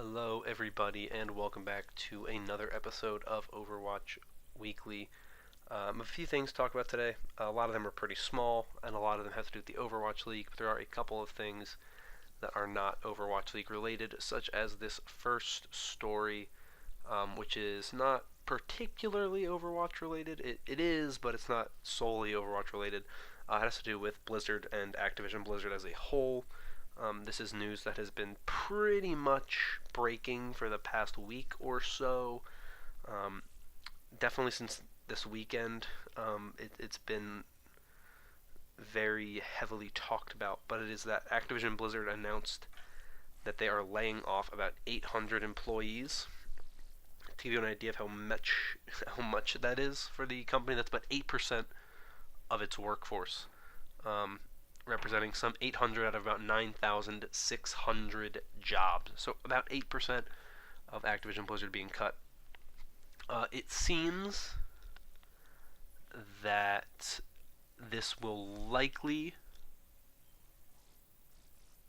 Hello, everybody, and welcome back to another episode of Overwatch Weekly. A few things to talk about today. A lot of them are pretty small, and a lot of them have to do with the Overwatch League, but there are a couple of things that are not Overwatch League related, such as this first story, which is not particularly Overwatch related. It is, but it's not solely Overwatch related. It has to do with Blizzard and Activision-Blizzard as a whole. This is news that has been pretty much breaking for the past week or so. Um, Definitely since this weekend, it's been very heavily talked about. But it is that Activision Blizzard announced that they are laying off about 800 employees. To give you an idea of how much that is for the company, that's about 8% of its workforce. Representing some 800 out of about 9,600 jobs. So about 8% of Activision Blizzard being cut. It seems that this will likely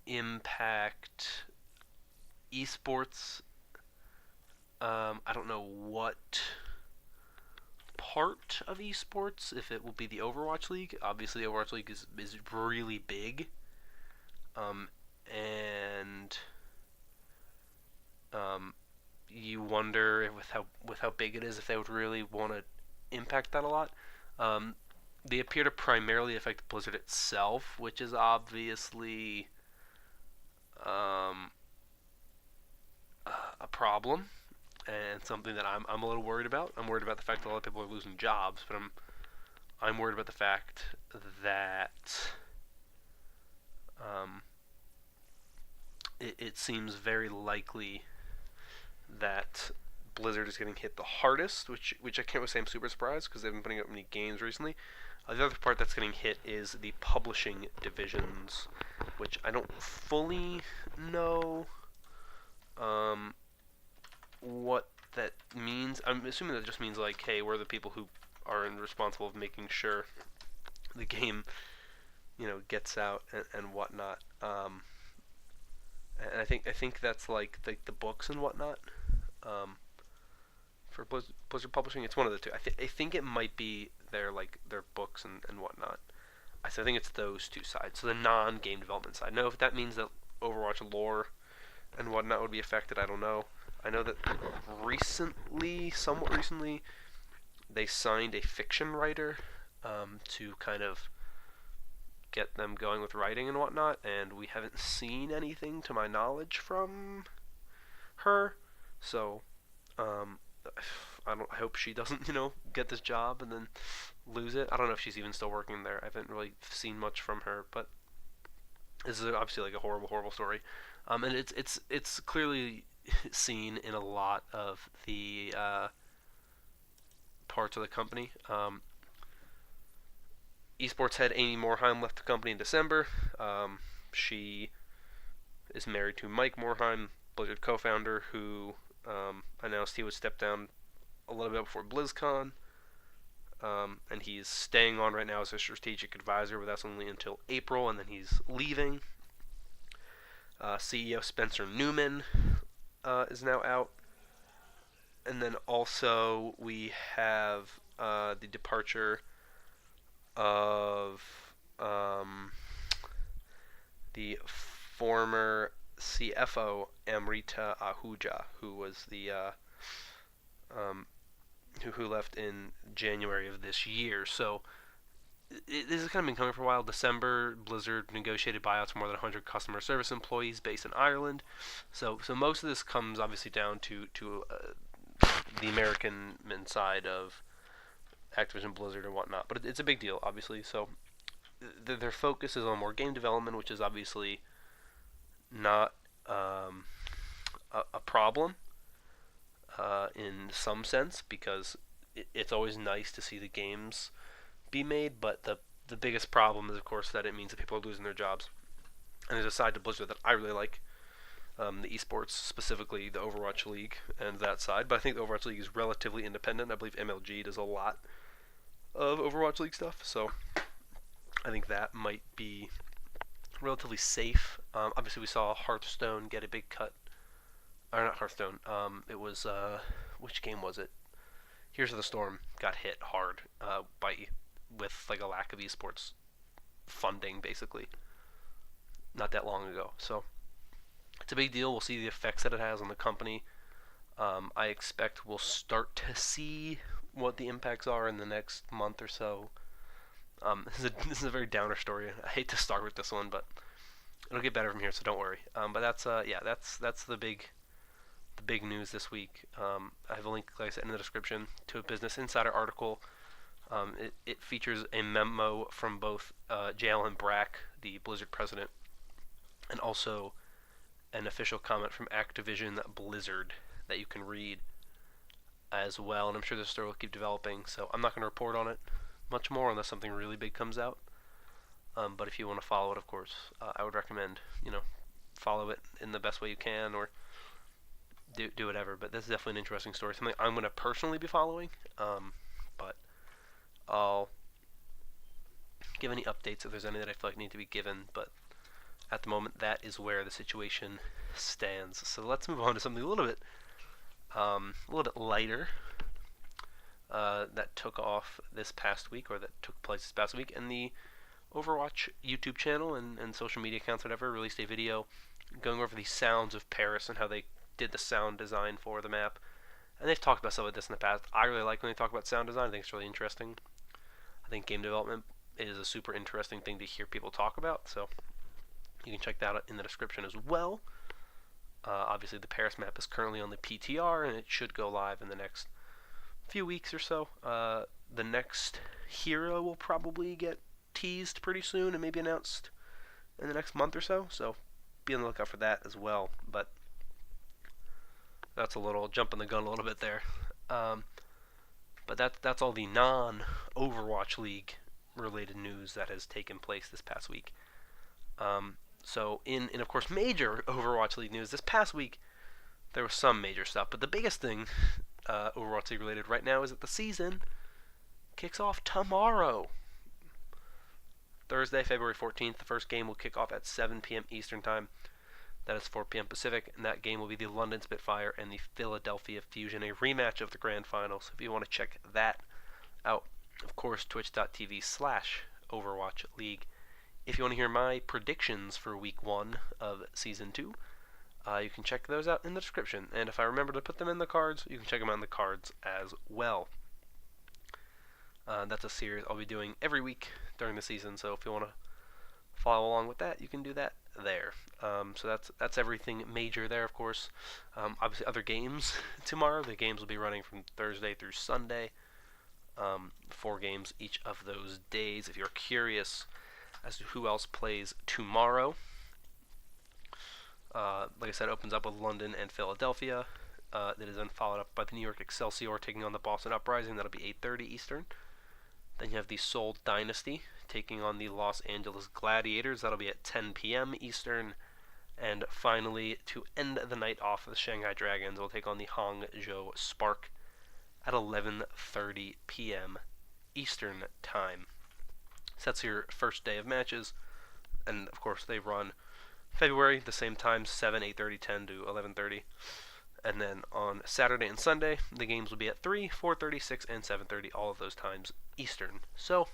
impact esports. I don't know what part of esports, if it will be the Overwatch League. Obviously, the Overwatch League is really big, and you wonder with how big it is if they would really want to impact that a lot. They appear to primarily affect Blizzard itself, which is obviously um, a problem and something that I'm a little worried about. I'm worried about the fact that a lot of people are losing jobs, but I'm worried about the fact that um, it seems very likely that Blizzard is getting hit the hardest, which I can't really say I'm super surprised because they've been putting up many games recently. The other part that's getting hit is the publishing divisions, which I don't fully know what that means. I'm assuming that just means like, hey, we're the people who are responsible of making sure the game, gets out and whatnot. And I think that's like the books and whatnot. Um, for Blizzard Publishing, it's one of the two. I think it might be their books and whatnot. So I think it's those two sides. So the non-game development side. Now, if that means that Overwatch lore and whatnot would be affected, I don't know. I know that somewhat recently, they signed a fiction writer to kind of get them going with writing and whatnot, and we haven't seen anything to my knowledge from her. So, I hope she doesn't, get this job and then lose it. I don't know if she's even still working there. I haven't really seen much from her, but this is obviously like a horrible, horrible story. And it's clearly seen in a lot of the parts of the company. Esports head Amy Morheim left the company in December. She is married to Mike Morheim, Blizzard co-founder, who announced he would step down a little bit before BlizzCon. And he's staying on right now as a strategic advisor, but that's only until April, and then he's leaving. CEO Spencer Newman is now out. And then also we have the departure of the former CFO Amrita Ahuja, who was the who left in January of this year. So this has kind of been coming for a while. December, Blizzard negotiated buyouts for more than 100 customer service employees based in Ireland. So most of this comes obviously down to the American side of Activision Blizzard and whatnot, but it's a big deal, obviously. So their focus is on more game development, which is obviously not a problem in some sense, because it's always nice to see the games be made, but the biggest problem is, of course, that it means that people are losing their jobs. And there's a side to Blizzard that I really like, the esports, specifically the Overwatch League and that side. But I think the Overwatch League is relatively independent. I believe MLG does a lot of Overwatch League stuff, so I think that might be relatively safe. Obviously, we saw Hearthstone get a big cut or not Hearthstone. It was which game was it? Heroes of the Storm got hit hard by with like a lack of esports funding, basically, not that long ago. So it's a big deal. We'll see the effects that it has on the company. I expect we'll start to see what the impacts are in the next month or so. This is a very downer story. I hate to start with this one, but it'll get better from here, so don't worry. But that's the big news this week. I have a link, like I said, in the description to a Business Insider article. It features a memo from both Jalen Brack, the Blizzard president, and also an official comment from Activision-Blizzard that you can read as well. And I'm sure this story will keep developing, so I'm not going to report on it much more unless something really big comes out. But if you want to follow it, of course, I would recommend, follow it in the best way you can, or do whatever. But this is definitely an interesting story, something I'm going to personally be following. But I'll give any updates if there's any that I feel like need to be given. But at the moment, that is where the situation stands. So let's move on to something a little bit lighter. That took off this past week, or that took place this past week, and the Overwatch YouTube channel and social media accounts, whatever, released a video going over the sounds of Paris and how they did the sound design for the map. And they've talked about stuff like this in the past. I really like when they talk about sound design. I think it's really interesting. I think game development is a super interesting thing to hear people talk about, so you can check that out in the description as well. Obviously, the Paris map is currently on the PTR, and it should go live in the next few weeks or so. The next hero will probably get teased pretty soon and maybe announced in the next month or so, so be on the lookout for that as well. But that's a little jumping the gun a little bit there. But that's all the non-Overwatch League related news that has taken place this past week. So in of course major Overwatch League news this past week, there was some major stuff, but the biggest thing Overwatch League related right now is that the season kicks off tomorrow, Thursday, February 14th. The first game will kick off at 7 p.m. Eastern Time. That is 4 p.m. Pacific, and that game will be the London Spitfire and the Philadelphia Fusion, a rematch of the Grand Finals. If you want to check that out, of course, twitch.tv/Overwatch League. If you want to hear my predictions for Week 1 of Season 2, you can check those out in the description. And if I remember to put them in the cards, you can check them out in the cards as well. That's a series I'll be doing every week during the season, so if you want to follow along with that, you can do that there. So that's everything major there, of course. Obviously, other games tomorrow. The games will be running from Thursday through Sunday. 4 games each of those days. If you're curious as to who else plays tomorrow, like I said, it opens up with London and Philadelphia. That is then followed up by the New York Excelsior taking on the Boston Uprising. That'll be 8:30 Eastern. Then you have the Seoul Dynasty taking on the Los Angeles Gladiators. That'll be at 10 p.m. Eastern. And finally, to end the night off, the Shanghai Dragons will take on the Hangzhou Spark at 11:30 p.m. Eastern Time. So that's your first day of matches. And, of course, they run February, the same times, 7, 8:30, 10 to 11:30. And then on Saturday and Sunday, the games will be at 3, 4:30, 6, and 7:30, all of those times Eastern. So,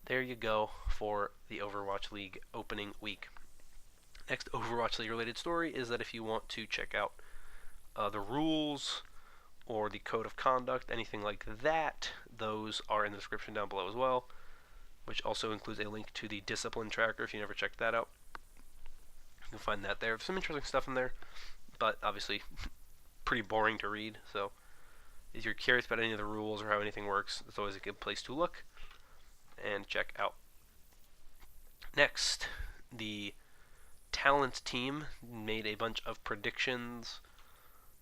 there you go for the Overwatch League opening week. Next Overwatch League related story is that if you want to check out the rules or the code of conduct, anything like that, those are in the description down below as well, which also includes a link to the discipline tracker if you never checked that out. You can find that there. There's some interesting stuff in there, but obviously pretty boring to read. So if you're curious about any of the rules or how anything works, it's always a good place to look and check out. Next, the talent team made a bunch of predictions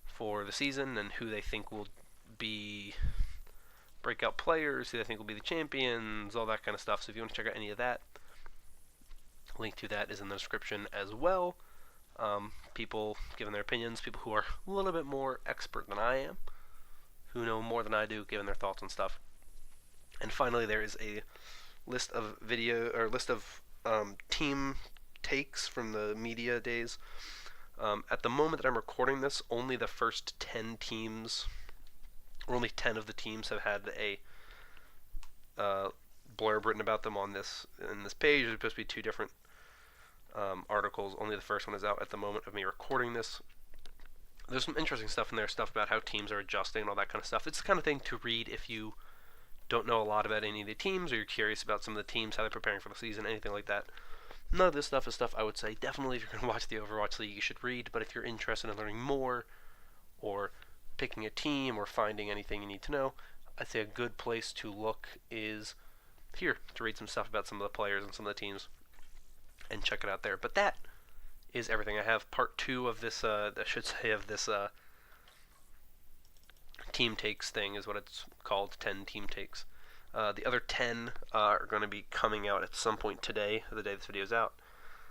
for the season and who they think will be breakout players, who they think will be the champions, all that kind of stuff. So if you want to check out any of that, link to that is in the description as well. People giving their opinions, people who are a little bit more expert than I am, who know more than I do, giving their thoughts on stuff. And finally, there is a list of team takes from the media days At the moment that I'm recording this, only the first 10 teams, or only 10 of the teams have had a blurb written about them on this page. There's supposed to be 2 different articles. Only the first one is out at the moment of me recording this. There's some interesting stuff in there, stuff about how teams are adjusting and all that kind of stuff. It's the kind of thing to read if you don't know a lot about any of the teams, or you're curious about some of the teams, how they're preparing for the season, anything like that. None of this stuff is stuff I would say definitely if you're going to watch the Overwatch League you should read, but if you're interested in learning more, or picking a team, or finding anything you need to know, I'd say a good place to look is here, to read some stuff about some of the players and some of the teams, and check it out there. But that is everything I have. Part 2 of this, team takes thing is what it's called, 10 team takes. The other 10 are going to be coming out at some point today, the day this video is out.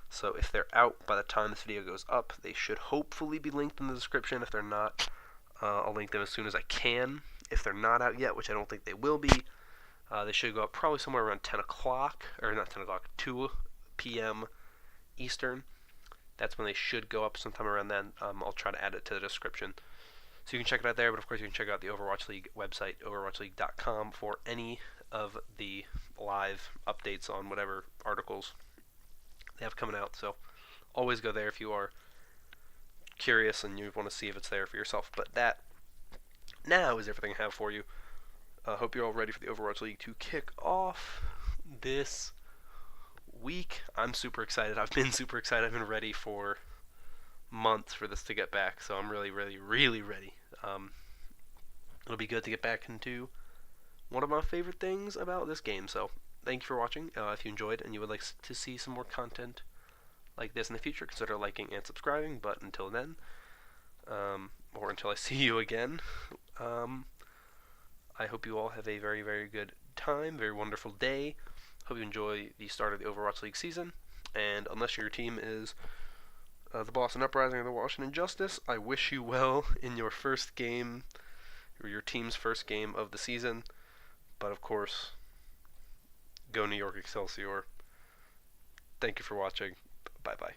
So if they're out by the time this video goes up, they should hopefully be linked in the description. If they're not, I'll link them as soon as I can. If they're not out yet, which I don't think they will be, they should go up probably somewhere around 10 o'clock, or not 10 o'clock, 2 p.m. Eastern. That's when they should go up, sometime around then. I'll try to add it to the description. So you can check it out there, but of course you can check out the Overwatch League website, overwatchleague.com, for any of the live updates on whatever articles they have coming out. So always go there if you are curious and you want to see if it's there for yourself. But that now is everything I have for you. I hope you're all ready for the Overwatch League to kick off this week. I'm super excited. I've been super excited. I've been ready for months for this to get back, so I'm really, really, really ready. It'll be good to get back into one of my favorite things about this game. So thank you for watching. If you enjoyed and you would like to see some more content like this in the future, consider liking and subscribing. But until then, or until I see you again, I hope you all have a very, very good time, very wonderful day. Hope you enjoy the start of the Overwatch League season, and unless your team is the Boston Uprising or the Washington Justice, I wish you well in your first game, or your team's first game of the season. But of course, go New York Excelsior. Thank you for watching. Bye-bye.